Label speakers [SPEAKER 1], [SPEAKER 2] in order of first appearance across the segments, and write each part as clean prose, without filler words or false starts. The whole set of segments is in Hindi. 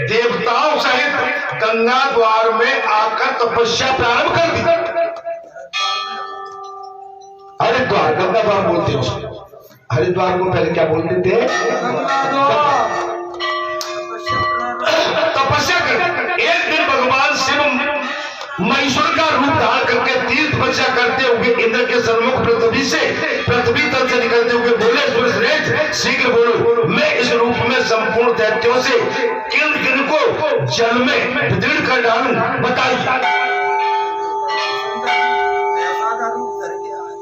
[SPEAKER 1] देवताओं सहित गंगा द्वार में आकर तपस्या प्रारंभ कर दी। हरिद्वार, गंगा द्वार बोलते हैं उसको। हरिद्वार को पहले क्या बोलते थे? तपस्या कर। एक दिन भगवान शिव महेश्वर का रूप धारण करके तीर्थ तपस्या करते हुए इंद्र के सन्मुख पृथ्वी तल से निकलते हुए बोले, सूर्यश्रेष्ठ शीघ्र बोलो, मैं इस रूप में संपूर्ण दैत्यों से किन को जल में विदीर्ण कर डालूं, बताइए।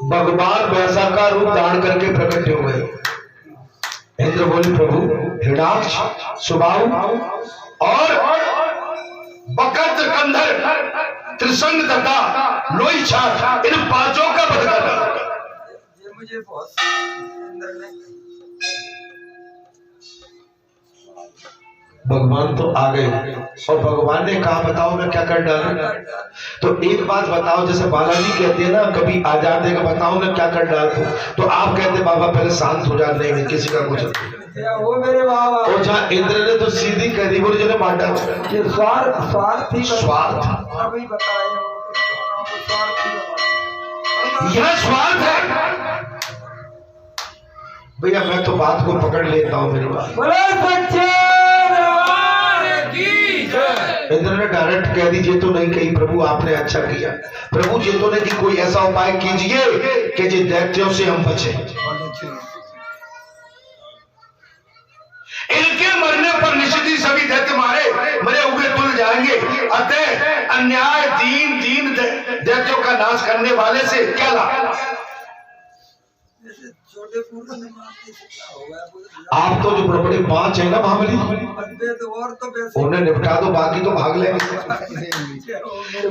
[SPEAKER 1] भगवान वैसा का रूप धारण करके प्रकट हो गए। इंद्र बोले, प्रभु हिरणाक्ष, सुबाहु और बकत्र, कंधर, त्रिशंग तथा लोई छात, इन पांचों का वध करना। ये मुझे बहुत भगवान तो आ गए और भगवान ने कहा, बताओ मैं क्या कर डालूं। तो एक बात बताओ, जैसे बालाजी कहते हैं ना कभी आ जाते हैं, बताओ मैं क्या कर डालूं, तो आप कहते बाबा पहले शांत हो जा, नहीं किसी का कुछ वो मेरे बाबा। और जहाँ इंद्र ने तो सीधी कह दी, बोले जो माटा स्वार्थ यह स्वार्थ है भैया। मैं तो बात को पकड़ लेता हूँ, मेरी बात। इंद्र ने डायरेक्ट कह दीजिए तो नहीं कही, प्रभु आपने अच्छा किया। प्रभु जी तो ने कि कोई ऐसा उपाय कीजिए कि जिन दैत्यों से हम बचे। इनके मरने पर निश्चित ही सभी दैत्य मरे हुए तुल जाएंगे। अतः अन्याय दीन दैत्यों का नाश करने वाले से क्या लाभ। आप तो जो बड़े बड़े पांच है ना महाबली, उन्हें निपटा दो, बाकी तो भाग लेंगे।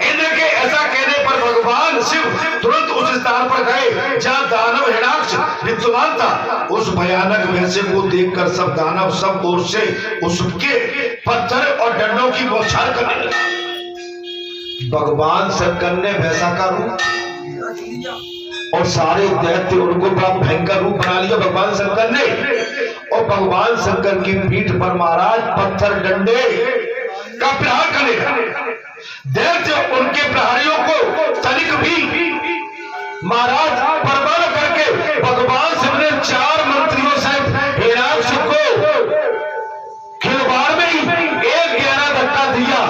[SPEAKER 1] इंद्र के ऐसा कहने पर भगवान शिव तुरंत उस स्थान पर गए जहाँ दानव हिरणाक्ष विद्यमान था। उस भयानक वैसे को देखकर सब दानव सब ओर से उसके पत्थर और डंडों की बौछार करने लगे। भगवान शंकर ने वैसा का रूप और सारे दैत्य उनको बड़ा भयंकर रूप बना लिया भगवान शंकर ने। और भगवान शंकर की पीठ पर महाराज पत्थर डंडे का प्रहार करने लगे। दैत्य उनके प्रहारियों को तनिक भी महाराज परवाह न करके भगवान शिव ने 4 मंत्रियों सहित हिरणाक्ष को खिलवाड़ में ही एक गहरा धक्का दिया।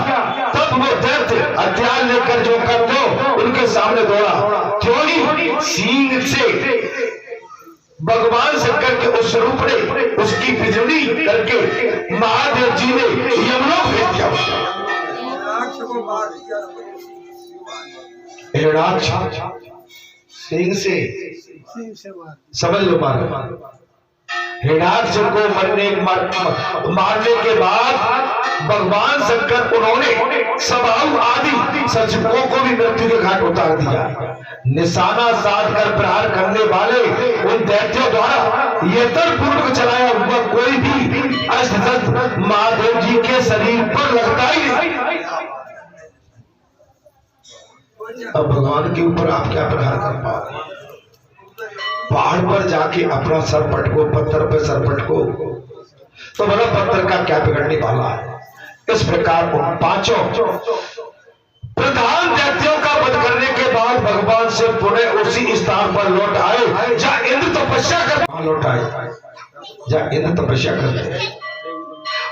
[SPEAKER 1] तब वो दैत्य हथियार लेकर जो कर दो उनके सामने दौड़ा। क्यों ही सींग से भगवान शंकर के उस रूप ने उसकी बिजली करके महादेव जी ने यमलोक भेज दिया। हिरणाक्ष सींग से समझ लो मारो। हिरणाक्ष को मारने के बाद भगवान शंकर उन्होंने सबाहु आदि सचिवों को भी मृत्यु के घाट उतार दिया। निशाना साध कर प्रहार करने वाले उन दैत्यों द्वारा यत्न पूर्वक चलाया हुआ कोई भी अस्त्र महादेव जी के शरीर पर लगता ही नहीं। अब भगवान के ऊपर आप क्या प्रहार कर पाओगे। पहाड़ पर जाके अपना सर पटको, पत्थर पे सर पटको, तो बोला पत्थर का क्या बिगड़ने वाला है। इस प्रकार उन 5 प्रधान दैत्यों का वध करने के बाद भगवान से पुनः उसी स्थान पर लौट आए जहां इंद्र तपस्या कर लौट आए जहां इंद्र तपस्या करते।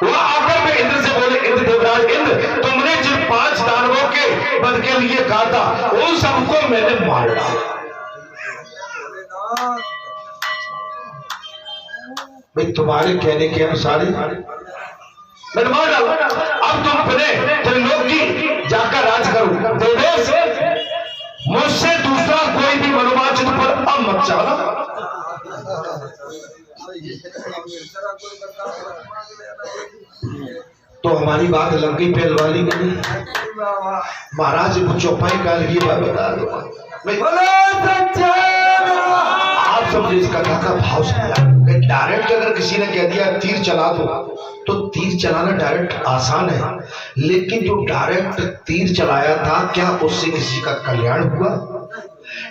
[SPEAKER 1] वहां आकर मैं इंद्र से बोले, इंद्र देवराज इंद्र, तुमने जिन 5 दानवों के वध के लिए कहा था उन सबको मैंने मार डाला। भाई तुम्हारे कहने के अनुसार ही मैंने मार डाला। अब तुम अपने त्रिलोकी जाकर राज करो। देवेश मुझसे दूसरा कोई भी मनोवांछित पर अब मत चाहना। तो हमारी बात लग गई पहलवानी नहीं। महाराज को चौपाई का लिए बता दो। आप समझे इस कथा का भाव समझा। डायरेक्ट अगर किसी ने कह दिया तीर चला दो, तो तीर चलाना डायरेक्ट आसान है, लेकिन जो डायरेक्ट तीर चलाया था क्या उससे किसी का कल्याण हुआ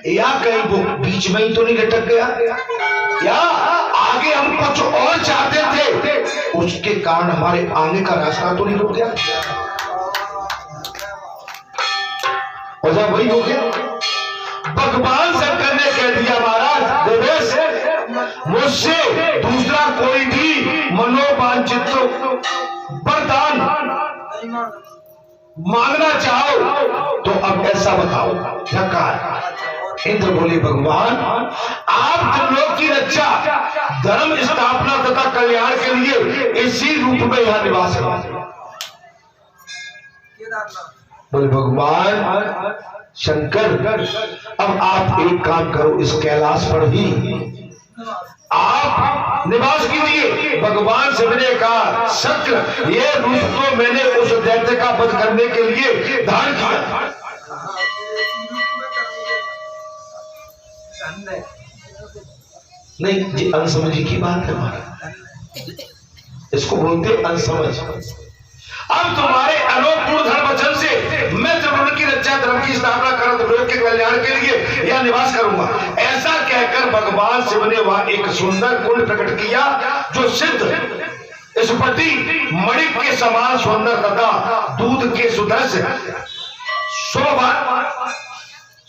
[SPEAKER 1] या कहीं वो बीच में ही तो नहीं लटक गया। या आगे हम कुछ और चाहते थे, उसके कारण हमारे आने का रास्ता तो नहीं रुक गया। और जब वही हो गया, भगवान शंकर ने कह दिया महाराज देवेश, मुझसे दूसरा कोई भी मनोवांछित वरदान मांगना चाहो तो अब ऐसा बताओ। इंद्र बोले भगवान, आप तुम लोग की रक्षा, धर्म स्थापना तथा कल्याण के लिए इसी रूप में यहां निवास करो। बोले भगवान शंकर, अब आप एक काम करो, इस कैलाश पर ही आप निवास कीजिए। भगवान शिव ने कहा, शक्र, ये रूप तो मैंने उस दैत्य का वध करने के लिए धारण किया। नहीं, ये अनसमझी की बात है हमारा, इसको बोलते अनसमझ। अब तुम्हारे अनोपूर्ण धर्म वचन से मैं त्रिभुवन की रक्षा, धर्म की स्थापना कर लोक के कल्याण के लिए यह निवास करूंगा। ऐसा कहकर भगवान शिव ने वहां एक सुंदर कुंड प्रकट किया, जो सिद्ध स्फटी मणिक के समान सुंदर तथा दूध के सुदर्श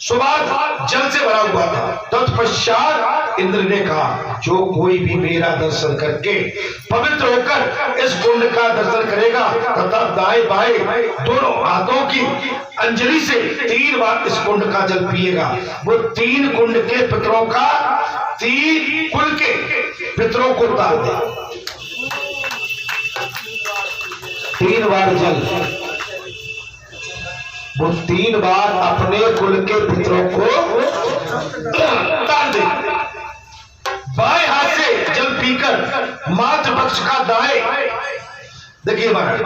[SPEAKER 1] सुबाद जल से भरा हुआ था। तत्पश्चात इंद्र ने कहा, जो कोई भी मेरा दर्शन करके पवित्र होकर इस कुंड का दर्शन करेगा तथा दाएं बाएं दोनों हाथों की अंजलि से 3 बार इस कुंड का जल पिएगा, वो 3 कुंड के पितरों का 3 कुल के पितरों को उतार दे। 3 बार जल, वो 3 बार अपने कुल के पितरों को उतार दे। बाएं हाथ से जल पीकर मातृ पक्ष का दाएं, देखिए महाराज,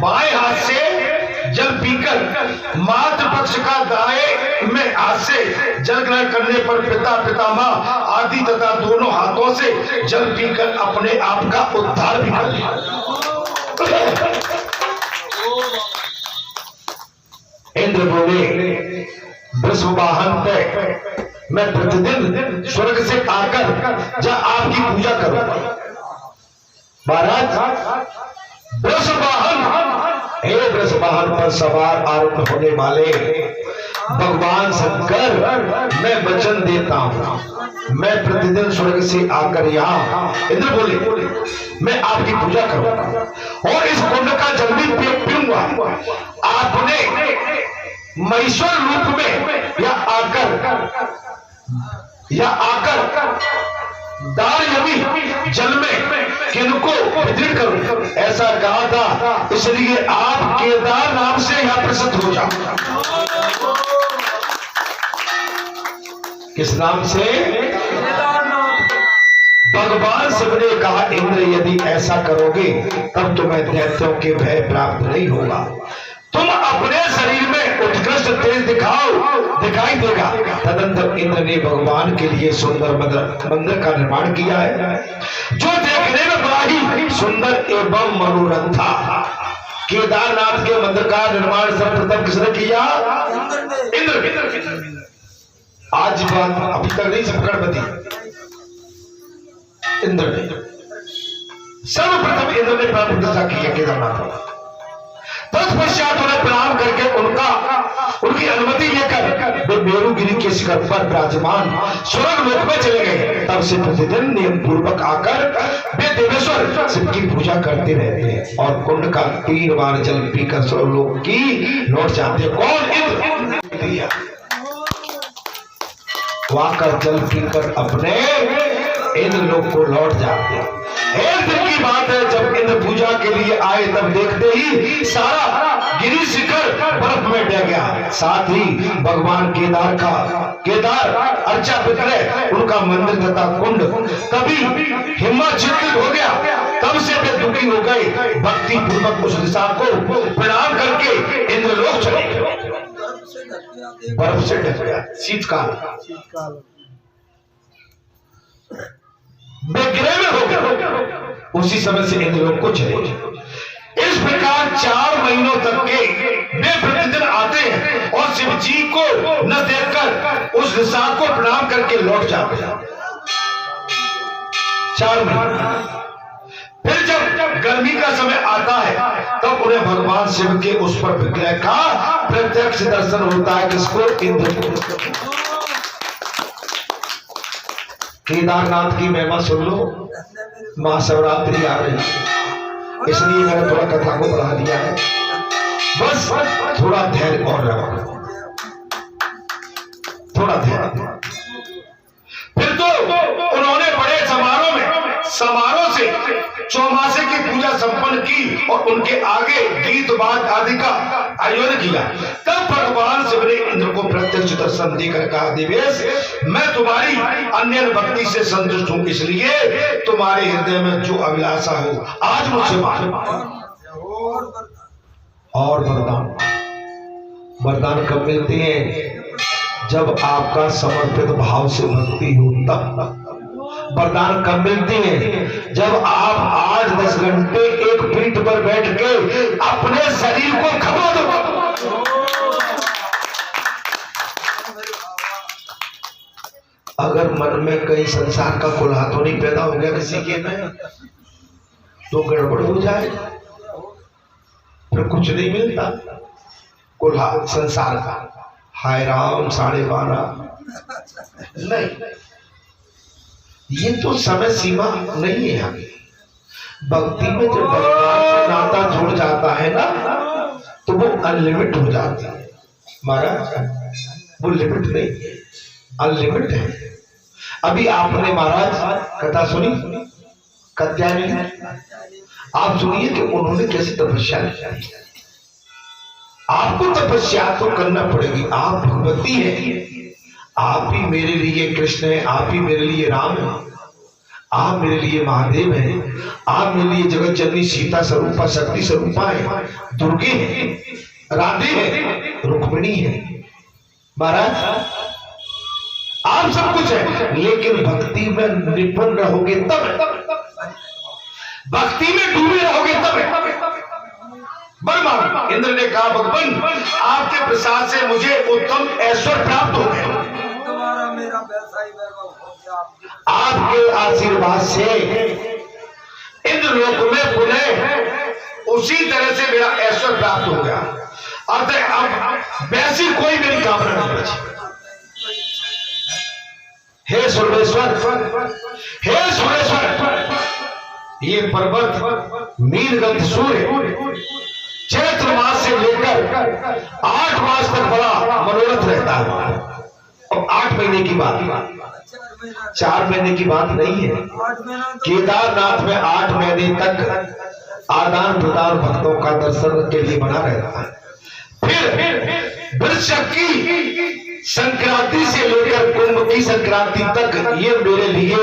[SPEAKER 1] बाएं हाथ से जल पीकर मातृ पक्ष का दाएं में हाथ से जल ग्रहण करने पर पिता, पितामह आदि तथा दोनों हाथों से जल पीकर अपने आप का उद्धार भी कर लिया। इंद्र बोले, वृषवाहन पे मैं प्रतिदिन स्वर्ग से आकर जब आपकी पूजा करूंगा। महाराज वृषवाहन, हे वृषवाहन पर सवार आरूढ़ होने वाले भगवान शंकर, मैं वचन देता हूं, मैं प्रतिदिन स्वर्ग से आकर यहाँ, इंद्र बोले, मैं आपकी पूजा करूंगा और इस कुंड का जल भी पीऊंगा। आपने महेश्वर रूप में या आकर दार यमी जल में किनको विदृढ़ करूं, ऐसा कहा था, इसलिए आप केदार नाम से यहां प्रसिद्ध हो जाओ। किस नाम से? भगवान शिव ने कहा, इंद्र यदि ऐसा करोगे तब तुम्हें दैत्यों के भय प्राप्त नहीं होगा, तुम अपने शरीर में उत्कृष्ट तेज दिखाई देगा। तदंतर इंद्र ने भगवान के लिए सुंदर मंदिर का निर्माण किया है, जो देखने में बड़ा ही सुंदर एवं मनोरम था। केदारनाथ के मंदिर का निर्माण सर्वप्रथम किसने किया? इंद्र। आज बात अभी तक नहीं गणपति, इंद्र ने सर्वप्रथम इंद्र ने प्राण प्रतिष्ठा की है केदारनाथ। तत्पश्चात उन्हें प्रणाम करके उनकी अनुमति लेकर वे मेरुगिरी के शिखर पर विराजमान स्वर्ग लोक में चले गए। तब से प्रतिदिन नियम पूर्वक आकर वे देवेश्वर शिव की पूजा करते रहते हैं और कुंड का 3 बार जल पीकर स्वर्ग लोक की लौट जाते हैं। कौन? इंद्र। वहां का जल पीकर अपने इंद्र लोक को लौट जाते हैं। एक दिन की बात है, जब इंद्र पूजा के लिए आए तब देखते ही सारा गिरी शिखर बर्फ में ढह गया। साथ ही भगवान केदार अर्चा विग्रह, उनका मंदिर तथा कुंड तभी हिम्मत चित्तित हो गया। तब से वे दुखी हो गए, भक्ति पूर्वक उस दिशा को प्रणाम करके इंद्र लोक चले गए। बर्फ से ढक गया, शीतकाल बेगिरे में हो गया। उसी समय से इंद्रलोक को चले। इस प्रकार 4 महीनों तक के वे प्रतिदिन आते हैं और शिव जी को न देखकर उस दिशा को प्रणाम करके लौट जाते हैं। 4 महीने। फिर जब गर्मी का समय आता है तब उन्हें भगवान शिव के उस पर विग्रह का प्रत्यक्ष दर्शन होता है। किसको? इंद्र को। केदारनाथ की महिमा सुन लो, महाशिवरात्रि आ रही है, इसलिए मैंने थोड़ा कथा को बढ़ा दिया है। बस थोड़ा धैर्य और रखो, थोड़ा धैर्य। फिर तो उन्होंने बड़े समारोह से चौमासे की पूजा संपन्न की और उनके आगे गीत वाद आदि का आयोजन किया। तब भगवान शिव ने इंद्र को प्रत्यक्ष दर्शन देकर कहा, देवेश, मैं तुम्हारी अन्य भक्ति से संतुष्ट हूं, इसलिए तुम्हारे हृदय में जो अभिलाषा हो आज मुझसे मांगो। और वरदान कब मिलते हैं? जब आपका समर्पित भाव से भक्ति हो तब। वरदान कब मिलती है? जब आप 8-10 घंटे एक पीठ पर बैठ के अपने शरीर को खपा दो। अगर मन में कहीं संसार का कोलाहल तो नहीं पैदा हो गया किसी के में, तो गड़बड़ हो जाए, फिर कुछ नहीं मिलता। कोलाहल संसार का, हाय राम 12:30 नहीं, ये तो समय सीमा नहीं है। हमें भक्ति में जब भगवान से नाता जुड़ जाता है ना, तो वो अनलिमिट हो जाता है। महाराज वो लिमिट नहीं है, अनलिमिट है। अभी आपने महाराज कथा सुनी कात्यायनी, आप सुनिए कि उन्होंने कैसे तपस्या की। आपको तपस्या तो करना पड़ेगी। आप भगवती है, आप ही मेरे लिए कृष्ण है, आप ही मेरे लिए राम है, आप मेरे लिए महादेव है, आप मेरे लिए जगत जननी सीता स्वरूपा शक्ति स्वरूपा है, दुर्गे है, राधे है, रुक्मिणी है। महाराज आप सब कुछ है, लेकिन भक्ति में निपुण रहोगे तब, भक्ति में डूबे रहोगे तब। बर्मा इंद्र ने कहा, भगवान आपके प्रसाद से मुझे उत्तम ऐश्वर्य प्राप्त हो गया। आपके आशीर्वाद से इंद्रलोक में पुनः उसी तरह से मेरा ऐश्वर्य प्राप्त हो गया। अतः अब वैसी कोई मेरी कामना नहीं बची। हे सुरेश्वर, हे सुरेश्वर, ये पर्वत नीलगंध सूर्य चैत्र मास से लेकर 8 मास तक बड़ा मनोरथ रहता है। अब 8 महीने की बात, 4 महीने की बात नहीं है। केदारनाथ में 8 महीने तक आदान प्रदान भक्तों का दर्शन के लिए बना रहता है। फिर वृश्चिक की संक्रांति से लेकर कुंभ की संक्रांति तक ये मेरे लिए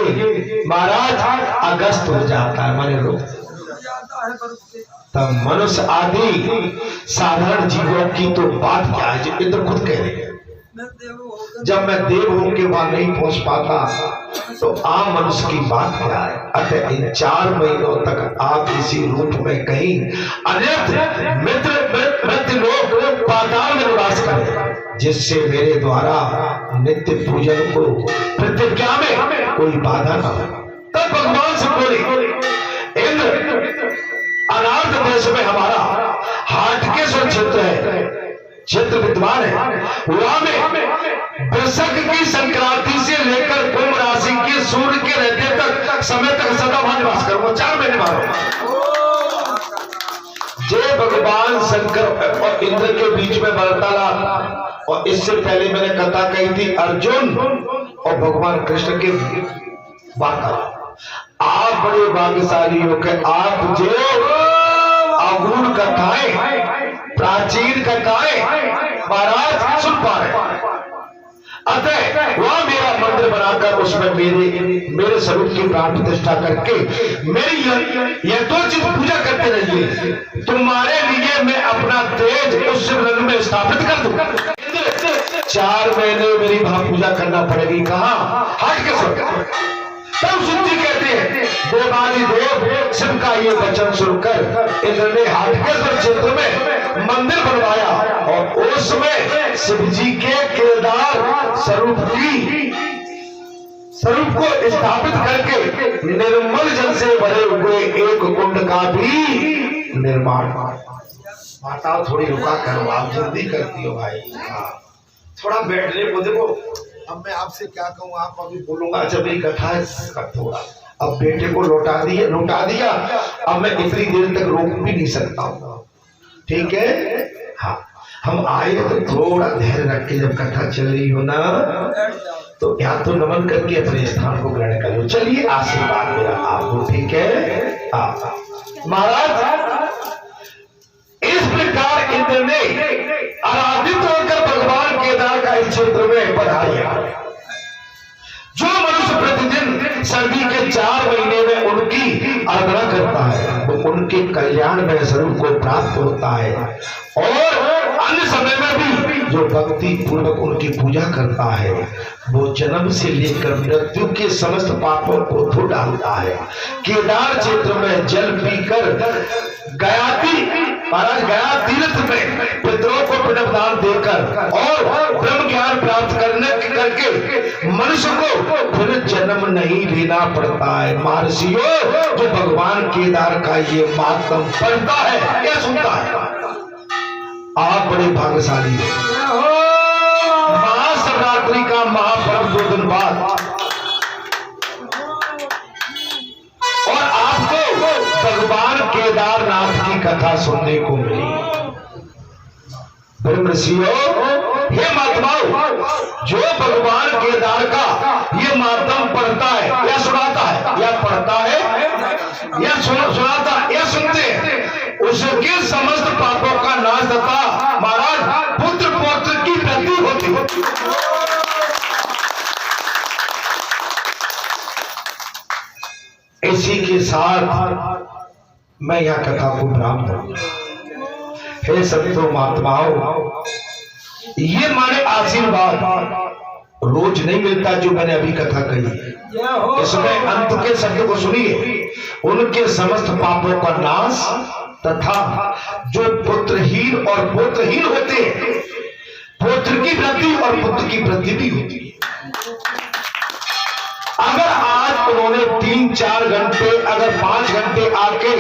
[SPEAKER 1] महाराज अगस्त हो जाता है, माने लोग। तब मनुष्य आदि साधारण जीवों की तो बात क्या है, जो इंद्र खुद कह रहे हैं। जब मैं देव होके वहां नहीं पहुंच पाता तो आम मनुष्य की बात क्या है। अतः इन 4 महीनों तक आप इसी रूप में कहीं अन्यत्र मृत्यु लोक पाताल में निवास करें, जिससे मेरे द्वारा नित्य पूजन को प्रतिज्ञा में कोई बाधा न हो। तब भगवान से बोले, इंद्र अनार्थ देश में हमारा हाटकेश्वर क्षेत्र है, क्षेत्र विद्वान है, वहां में वृश्चिक की संक्रांति से लेकर कुंभ राशि के सूर्य के रहते तक समय तक सदा वहां निवास करूंगा। 4 महीने मारो। जय भगवान शंकर और इंद्र के बीच में वार्तालाप। और इससे पहले मैंने कथा कही थी अर्जुन और भगवान कृष्ण के वार्तालाप। आप बड़े भाग्यशाली हो के आप जो अगूढ़ कथाएं, प्राचीन कथाएं महाराज सुन पा रहे। अतः वह मेरा मंदिर बनाकर उसमें मेरे स्वरूप की प्राण प्रतिष्ठा करके मेरी यथोचित पूजा करते रहिए। तुम्हारे लिए मैं अपना तेज उस शिवलिंग में स्थापित कर दूंगा। 4 महीने मेरी वहां पूजा करना पड़ेगी। कहा? हाटकेश्वर। तब सुनती कहते हैं, देवादिदेव शिव का ये वचन सुनकर इंद्र ने हाटकेश्वर क्षेत्र में मंदिर बनवाया और उसमें शिव जी के केदार स्वरूप की स्वरूप को स्थापित करके निर्मल जल से भरे हुए एक कुंड का भी निर्माण। माता थोड़ी रुका करो, आप जल्दी करती हो भाई। थोड़ा बैठने को देखो। अब मैं आपसे क्या कहूँ, आप अभी बोलूंगा जब ये कथा है थोड़ा। अब बेटे को लौटा दिया, अब मैं इतनी देर तक रोक भी नहीं सकता हूँ, ठीक है। हाँ, हम आए तो थोड़ा धैर्य रख के, जब कथा चल रही हो ना तो या तो नमन करके अपने स्थान को ग्रहण कर लो। चलिए, आशीर्वाद मेरा आपको, ठीक है। महाराज, इस प्रकार इंद्र ने आराधित होकर भगवान केदार का इस क्षेत्र में पधारा। जो मनुष्य प्रतिदिन सर्दी के 4 महीने में उनकी आराधना करता है वो उनके कल्याण में स्वरूप को प्राप्त होता है, और अन्य समय में भी जो भक्ति पूर्वक उनकी पूजा करता है वो जन्म से लेकर मृत्यु के समस्त पापों को धो डालता है। केदार क्षेत्र में जल पीकर गया तीर्थ में पितरों को पिंडदान देकर और ब्रह्म ज्ञान प्राप्त करके मनुष्य को फिर जन्म नहीं लेना पड़ता है। महर्षियों, जो भगवान केदार का ये मातम पढ़ता है या सुनता है, आप बड़े भाग्यशाली हो। महाशिवरात्रि का महापर्व 2 दिन बाद, और आपको भगवान केदारनाथ की कथा सुनने को मिली। ब्रह्मर्षियों, हे महात्माओं, जो भगवान केदार का ये मातम पढ़ता है या सुनाता है, या पढ़ता है या सुनाता या सुनते हैं, उसके समस्त पापों का नाश तथा महाराज पुत्र पौत्र की वृद्धि होती। इसी के साथ मैं यह कथा को विराम दूंगा। हे संतों महात्माओं, ये माने आशीर्वाद रोज नहीं मिलता जो मैंने अभी कथा कही। इसमें अंत के शब्द को सुनिए। उनके समस्त पापों का नाश तथा जो पुत्रहीन और पुत्रहीन होते हैं, पुत्र की वृद्धि और पुत्र की वृद्धि भी होती है। अगर आज उन्होंने 3-4 घंटे, अगर 5 घंटे आके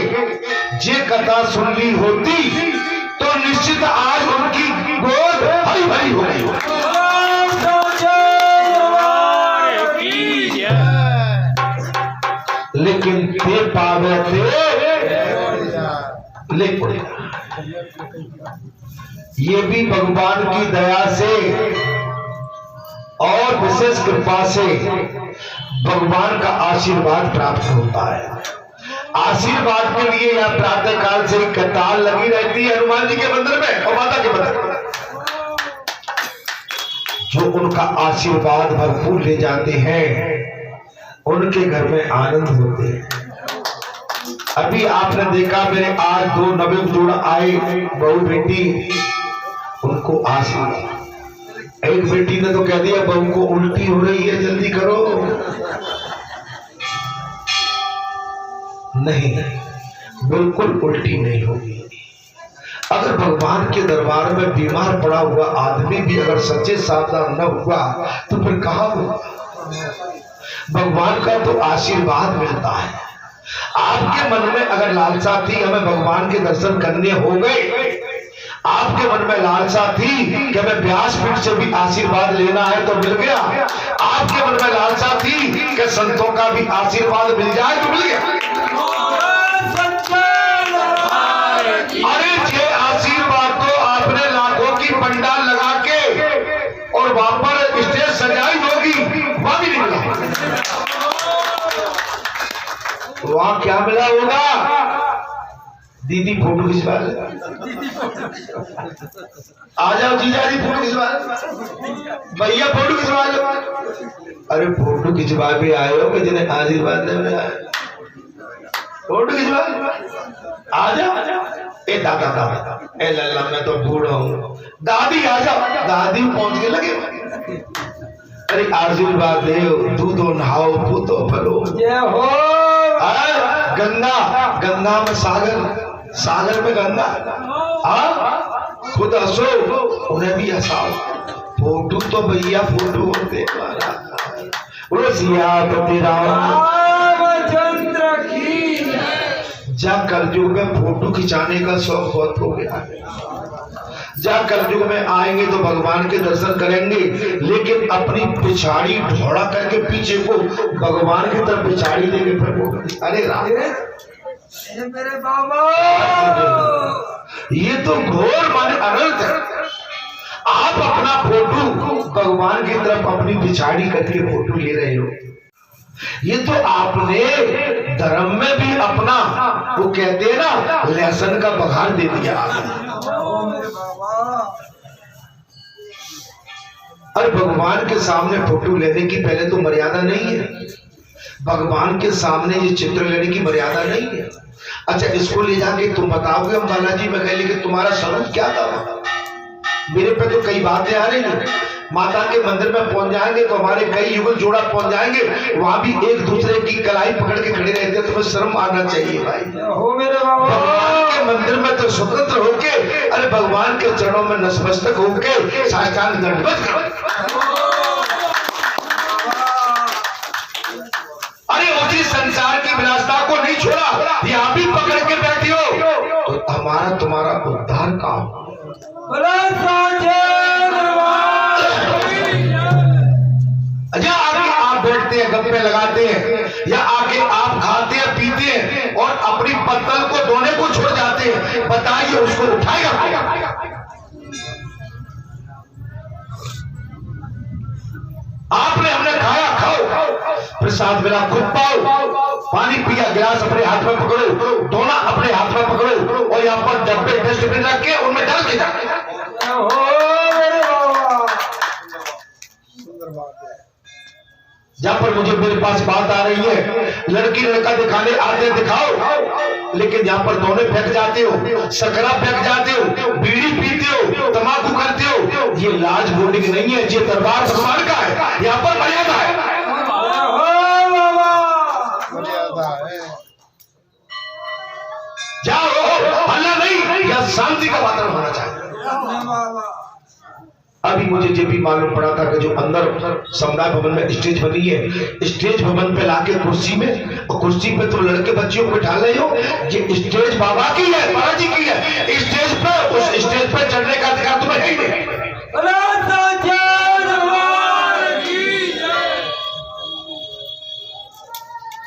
[SPEAKER 1] ये कथा सुन ली होती तो निश्चित आज उनकी गोद हरी भरी हो गई होती। लेकिन ते पावे थे ले पड़ेगा। ये भी भगवान की दया से और विशेष कृपा से भगवान का आशीर्वाद प्राप्त होता है। आशीर्वाद के लिए यहाँ प्रातः काल से कतार लगी रहती है हनुमान जी के मंदिर में और माता के मंदिर में। जो उनका आशीर्वाद भरपूर ले जाते हैं उनके घर में आनंद होते हैं। अभी आपने देखा, मेरे आज 2 नवयुवक आए, बहू बेटी, उनको आशीर्वाद। एक बेटी ने तो कह दिया बहू को उल्टी हो रही है, जल्दी करो। नहीं, बिल्कुल उल्टी नहीं होगी। अगर भगवान के दरबार में बीमार पड़ा हुआ आदमी भी अगर सच्चे सावधान न हुआ तो फिर कहां होगा? भगवान का तो आशीर्वाद मिलता है। आपके मन में अगर लालसा थी हमें भगवान के दर्शन करने हो गए, आपके मन में लालसा थी कि हमें व्यासपीठ से भी आशीर्वाद लेना है तो मिल गया, आपके मन में लालसा थी कि संतों का भी आशीर्वाद मिल जाए तो मिल गया। अरे ये आशीर्वाद तो आपने लाखों की पंडाल लगा के और वहां पर स्टेज सजाई होगी, वहां भी नहीं मिला। वहां क्या मिला होगा? दीदी फोटो खिंचवा ले, आ जाओ जीजा जी फोटो खिंचवा ले, भैया फोटो खिंचवा लो। अरे फोटो खिंचवा भी आए हो कि जिन्हें आशीर्वाद देने आए, फोटो खिंचवा आ जाओ। ए दादा दादा, ए लल्ला मैं तो बूढ़ा हूँ, दादी आ जाओ। दादी पहुंच के लगे, अरे आशीर्वाद दे, दूधो नहाओ पूतो फलो। गंगा में सागर, सागर में गंगा, खुद हंसो उन्हें भी हंसाओ। फोटो तो भैया फोटो होते, सियापति रामचंद्र की। जा कलयुग में फोटो खिंचाने का शौक बहुत हो गया है। जा कलयुग में आएंगे तो भगवान के दर्शन करेंगे, लेकिन अपनी पिछाड़ी ढोड़ा करके पीछे को भगवान की तरफ पिछाड़ी देंगे प्रभु। अरे राम मेरे बाबा, ये तो घोर माने अनर्थ है। आप अपना फोटो भगवान की तरफ अपनी पिछाड़ी करके फोटो ले रहे हो। ये तो आपने धर्म में भी अपना वो कहते हैं ना लहसुन का बघार दे दिया। अरे भगवान के सामने फोटो लेने की पहले तो मर्यादा नहीं है। भगवान के सामने ये चित्र लेने की मर्यादा नहीं है। अच्छा, इसको ले जाके तुम बताओगे हम बालाजी में गए, लेकिन तुम्हारा स्वरूप क्या था? मेरे पे तो कई बातें आ रही हैं। माता के मंदिर में पहुंच जाएंगे तो हमारे कई युगल जोड़ा पहुंच जाएंगे, वहां भी एक दूसरे की कलाई पकड़ के खड़े रहते हैं। तुम्हें शर्म आना चाहिए भाई। हो मेरे बाबा, भगवान के मंदिर में तो स्वतंत्र होके, अरे भगवान के चरणों में नतमस्तक होके साष्टांग दंडवत करो। अरे उसी संसार की विलासता को नहीं छोड़ा, यहाँ भी पकड़ के बैठी हो तो हमारा तुम्हारा उद्धार काम। या आगे आप बैठते हैं, गप्पे लगाते हैं, या आगे आप खाते हैं पीते हैं और अपनी पत्तल को धोने को छोड़ जाते हैं। बताइए उसको उठाएगा? आपने हमने खाया खाओ, प्रसाद मिला खुद पाओ, पानी पिया गिलास अपने हाथ में पकड़ो, धोना अपने हाथ में पकड़ो, और यहाँ पर डब्बे डस्टबिन रख के उनमें डाल के जाओ। जहां पर मुझे मेरे पास बात आ रही है, लड़की लड़का दिखाने आते दिखाओ, लेकिन यहाँ पर दोनों फेंक जाते हो, सकरा फेंक जाते हो, बीड़ी पीते हो, तंबाकू करते हो। ये लाज बोर्डिंग नहीं है, ये दरबार भगवान का है। यहाँ पर मर्यादा है। जाओ, हल्ला नहीं, या शांति का वातावरण होना चाहिए। अभी मुझे ये भी मालूम पड़ा था कि जो अंदर समुदाय भवन में स्टेज बनी है, स्टेज भवन पे लाके कुर्सी में, और कुर्सी पे तुम लड़के बच्चियों को बिठा रहे हो। ये स्टेज बाबा की है, बालाजी की है। स्टेज पे, उस स्टेज पे चढ़ने का अधिकार तुम्हें है ही नहीं।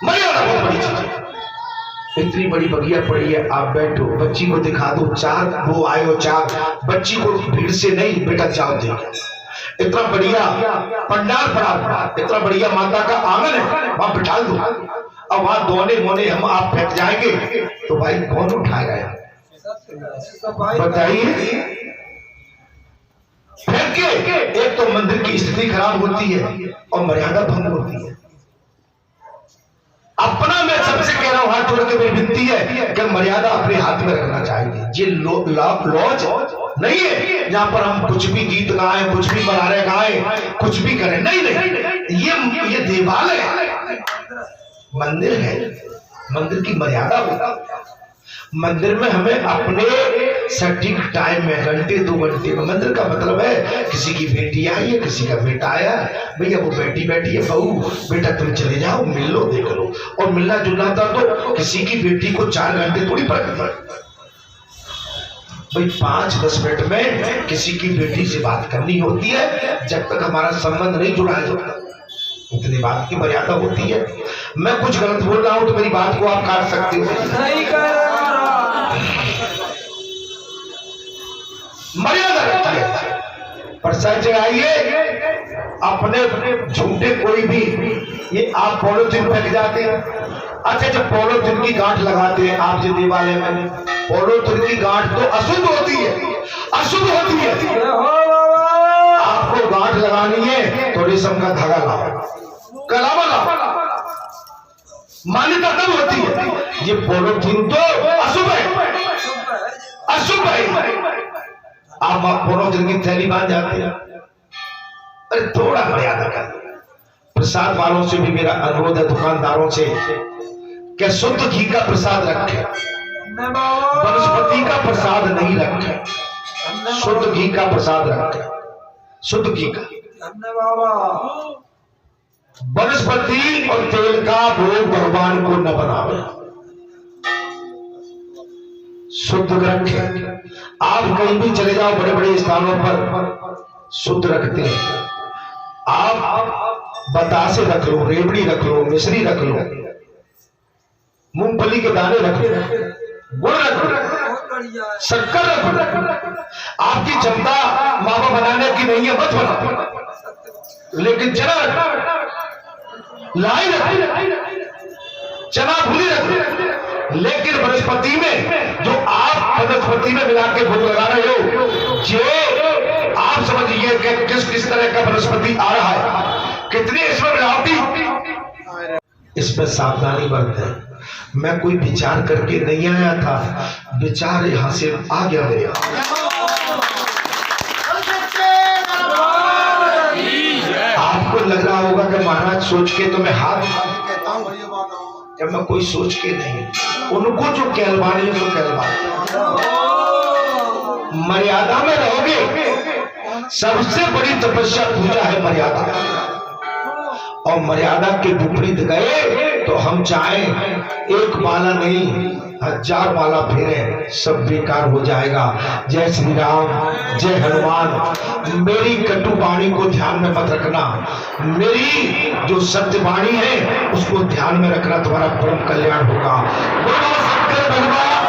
[SPEAKER 1] मर्यादा बहुत बड़ी चीज है। इतनी बड़ी बगिया पड़ी है, आप बैठो, बच्ची को दिखा दो। चार वो आए हो, चार बच्ची को भीड़ से नहीं, बेटा जाओ देखो। इतना बढ़िया पंडाल पड़ा, इतना बढ़िया माता का आंगन है, वहां बिठा दो। अब वहां दोने मोने हम आप फेंक जाएंगे तो भाई कौन उठाएगा? बताइए। फेंक के एक तो मंदिर की स्थिति खराब होती है और मर्यादा भंग होती है। अपना मैं सबसे कह रहा हूं, हाथ जोड़ के मेरी विनती है कि मर्यादा अपने हाथ में रखना चाहिए। ये लॉज नहीं है जहां पर हम कुछ भी गीत गाएं, कुछ भी बरारे गाएं, कुछ भी करें। नहीं नहीं, ये देवालय है, मंदिर है। मंदिर की मर्यादा होता। मंदिर में हमें अपने सटीक टाइम में, घंटे 2 घंटे में। मंदिर का मतलब है किसी की बेटी आई है, किसी का बेटा आया, भैया वो बेटी बैठी है, बहू बेटा तुम चले जाओ, मिल लो, देख लो। और मिलना जुलना था तो किसी की बेटी को 4 घंटे थोड़ी पड़ भाई 5-10 मिनट में किसी की बेटी से बात करनी होती है, जब तक हमारा संबंध नहीं जुड़ा है। इतनी बात की मर्यादा होती है। मैं कुछ गलत बोल रहा हूं तो मेरी बात को आप काट सकते हो। मर्यादा रखती है। प्रसाद चढ़ाइए अपने झूठे कोई भी, ये आप पॉलिथीन फेंक जाते हैं। अच्छा, जब पॉलिथीन की गांठ लगाते हैं आप जो देवालय में, पॉलिथीन की गांठ तो अशुद्ध होती है, अशुद्ध होती है। आपको गांठ लगानी है तो रेशम का धागा लाओ, कलावा लाओ। मान्यता तब होती है। ये पॉलिथीन तो अशुभ है, अशुभ है। आप पॉलिथीन की थैली बांध जाते हैं। अरे थोड़ा मर्यादा कर। प्रसाद वालों से भी मेरा अनुरोध है, दुकानदारों से, क्या शुद्ध घी का प्रसाद रखे, वनस्पति का प्रसाद नहीं रखे, शुद्ध घी का प्रसाद रखे, शुद्ध घी का। वनस्पति और तेल का भोग भगवान को न बनावे, शुद्ध रखे। आप कहीं भी चले जाओ, बड़े बड़े स्थानों पर शुद्ध रखते हैं। आप बतासे रख लो, रेवड़ी रख लो, मिश्री रख लो, मूंगफली के दाने रख लो, गुड़ रख लो, शक्कर रख लो। आपकी क्षमता मावा बनाने की नहीं है, मत बनाओ, लेकिन चना लाई रख, चना भूली रख। लेकिन वनस्पति में जो आप वनस्पति में मिला के भोग लगा रहे हो, जो आप समझिए कि किस तरह का वनस्पति आ रहा है, कितनी इसमें मिलावटी, इसमें सावधानी बरतें। मैं कोई विचार करके नहीं आया था, विचार यहां से आ गया मेरे। आपको लग रहा होगा कि महाराज सोच के तो मैं हाथ कहता हूं, जब मैं कोई सोच के नहीं, उनको जो कहलवानी है तो कहलवानी। मर्यादा में रहोगे, सबसे बड़ी तपस्या पूजा है मर्यादा, और मर्यादा के विपरीत गए तो हम चाहें एक माला नहीं 1000 माला फेरे, सब बेकार हो जाएगा। जय श्री राम, जय हनुमान। मेरी कटु वाणी को ध्यान में मत रखना, मेरी जो सत्य वाणी है उसको ध्यान में रखना, तुम्हारा परम कल्याण होगा। बोलो शंकर भगवान